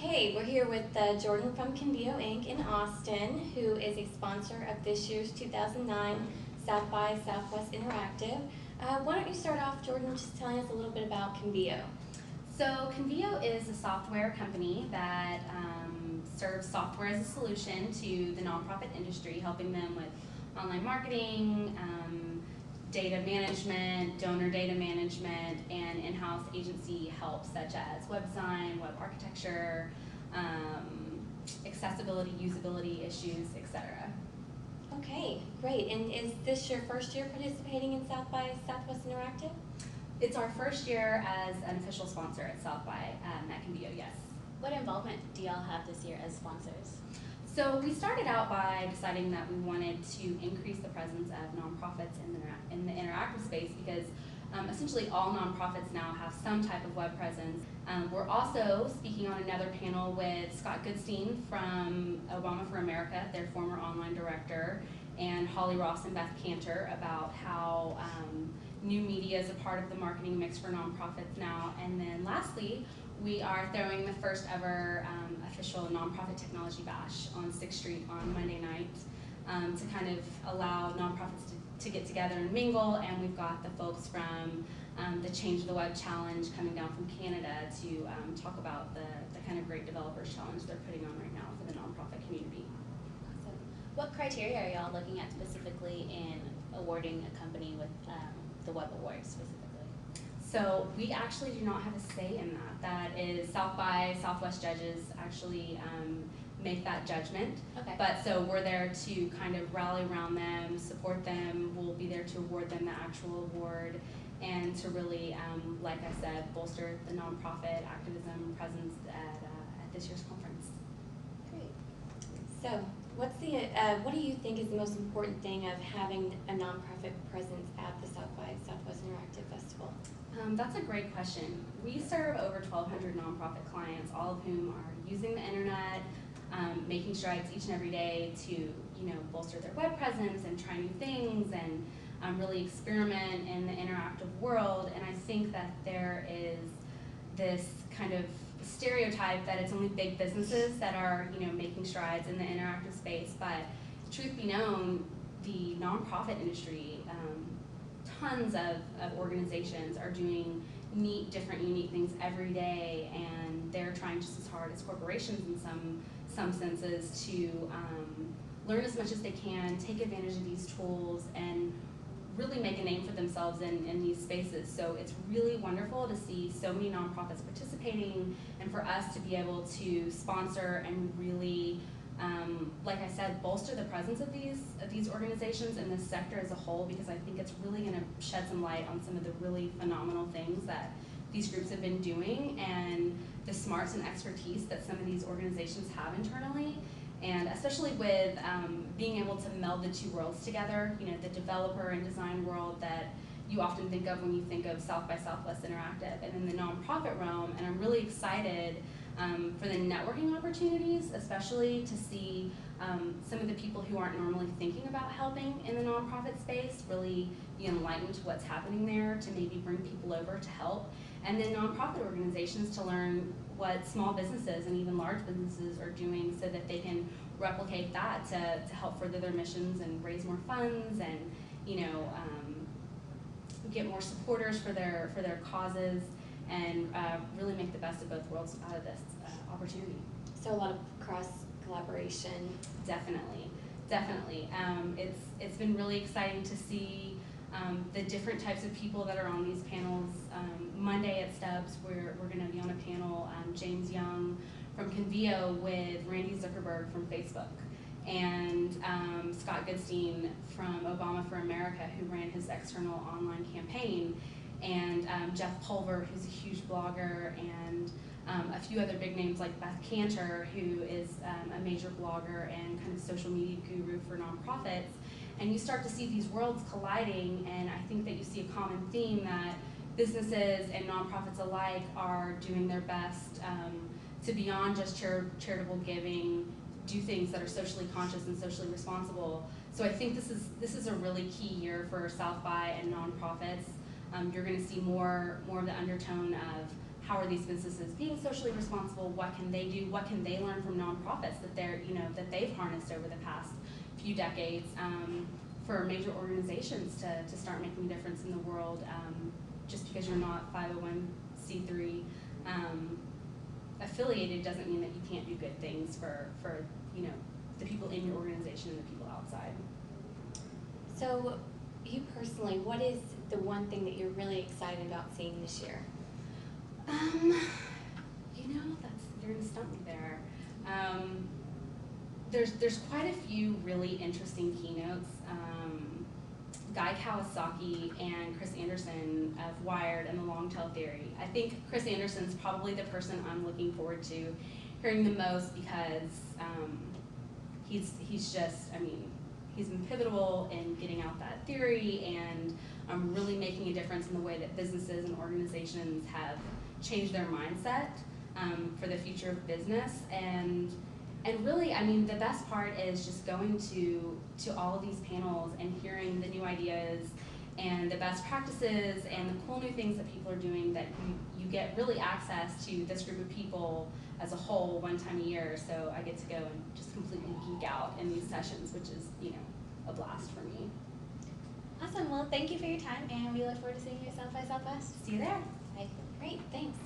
Okay, we're here with Jordan from Convio Inc. in Austin, who is a sponsor of this year's 2009 South by Southwest Interactive. Why don't you start off, Jordan, just telling us a little bit about Convio? So Convio is a software company that serves software as a solution to the nonprofit industry, helping them with online marketing, data management, donor data management, and in-house agency help such as web design, web architecture, accessibility, usability issues, etc. Okay, great. And is this your first year participating in South by Southwest Interactive? It's our first year as an official sponsor at South by at Convio, yes. What involvement do y'all have this year as sponsors? So we started out by deciding that we wanted to increase the presence of nonprofits in the interactive space because essentially all nonprofits now have some type of web presence. We're also speaking on another panel with Scott Goodstein from Obama for America, their former online director, and Holly Ross and Beth Cantor about how new media is a part of the marketing mix for nonprofits now. And then lastly, we are throwing the first ever official nonprofit technology bash on 6th Street on Monday night to kind of allow nonprofits to get together and mingle. And we've got the folks from the Change the Web Challenge coming down from Canada to talk about the kind of great developers challenge they're putting on right now for the nonprofit community. Awesome. What criteria are y'all looking at specifically in awarding a company with the Web Awards specifically? So we actually do not have a say in that. That is South by Southwest judges actually make that judgment. Okay. But so we're there to kind of rally around them, support them. We'll be there to award them the actual award and to really, like I said, bolster the nonprofit activism presence at this year's conference. Great. So, what do you think is the most important thing of having a nonprofit presence at the South by Southwest Interactive Festival? That's a great question. We serve over 1,200 nonprofit clients, all of whom are using the internet, making strides each and every day to bolster their web presence and try new things and really experiment in the interactive world. And I think that there is this kind of stereotype that it's only big businesses that are making strides in the interactive space, but truth be known, the nonprofit industry, tons of organizations are doing neat, different, unique things every day, and they're trying just as hard as corporations in some senses to learn as much as they can, take advantage of these tools, and really make a name for themselves in these spaces. So it's really wonderful to see so many nonprofits participating and for us to be able to sponsor and really, like I said, bolster the presence of these organizations and this sector as a whole, because I think it's really going to shed some light on some of the really phenomenal things that these groups have been doing and the smarts and expertise that some of these organizations have internally. And especially with being able to meld the two worlds together, the developer and design world that you often think of when you think of South by Southwest Interactive, and in the nonprofit realm. And I'm really excited for the networking opportunities, especially to see some of the people who aren't normally thinking about helping in the nonprofit space really be enlightened to what's happening there, to maybe bring people over to help. And then nonprofit organizations to learn what small businesses and even large businesses are doing so that they can replicate that to help further their missions and raise more funds and get more supporters for their causes and really make the best of both worlds out of this opportunity. So a lot of cross collaboration. Definitely. It's been really exciting to see the different types of people that are on these panels. Monday at Stubbs, we're going to be on a panel, James Young from Convio with Randy Zuckerberg from Facebook, and Scott Goodstein from Obama for America, who ran his external online campaign, and Jeff Pulver, who's a huge blogger, and a few other big names like Beth Cantor, who is a major blogger and kind of social media guru for nonprofits. And you start to see these worlds colliding, and I think that you see a common theme that businesses and nonprofits alike are doing their best to beyond just charitable giving, do things that are socially conscious and socially responsible. So I think this is a really key year for South by and nonprofits. You're going to see more of the undertone of how are these businesses being socially responsible, what can they do, what can they learn from nonprofits that they're, that they've harnessed over the past few decades, for major organizations to start making a difference in the world, just because you're not 501c3 affiliated doesn't mean that you can't do good things for the people in your organization and the people outside. So, you personally, what is the one thing that you're really excited about seeing this year? You're gonna stump me there. There's quite a few really interesting keynotes. Guy Kawasaki and Chris Anderson of Wired and the Long Tail Theory. I think Chris Anderson's probably the person I'm looking forward to hearing the most because he's been pivotal in getting out that theory and really making a difference in the way that businesses and organizations have changed their mindset for the future of business. And really, the best part is just going to all of these panels and hearing the new ideas and the best practices and the cool new things that people are doing, that you get really access to this group of people as a whole one time a year. So I get to go and just completely geek out in these sessions, which is, a blast for me. Awesome. Well, thank you for your time, and we look forward to seeing you at South by Southwest. See you there. Bye. Great, thanks.